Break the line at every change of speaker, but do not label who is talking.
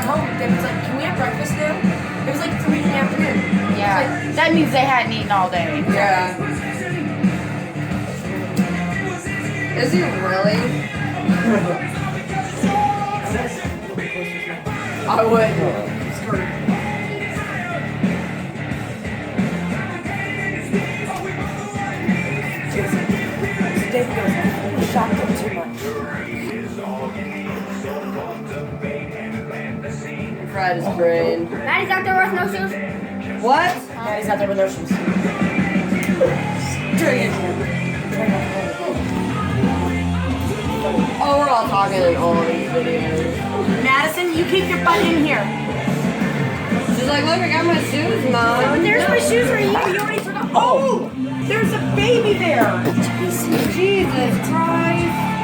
home, Deb was like, can we have breakfast now? It was like 3 in the afternoon.
Yeah. Like, that means they hadn't eaten all day.
Yeah. Is he really? I would.
Dave goes, we shocked him too much.
Fried his brain.
Maddie's out there with no shoes.
What?
Daddy's out there with no shoes.
Oh, we're all talking in all these videos.
Madison, you keep your butt in here.
She's like, look, I got my shoes, Mom.
There's my shoes for you. You already forgot. Oh, there's a baby there. Jesus Christ.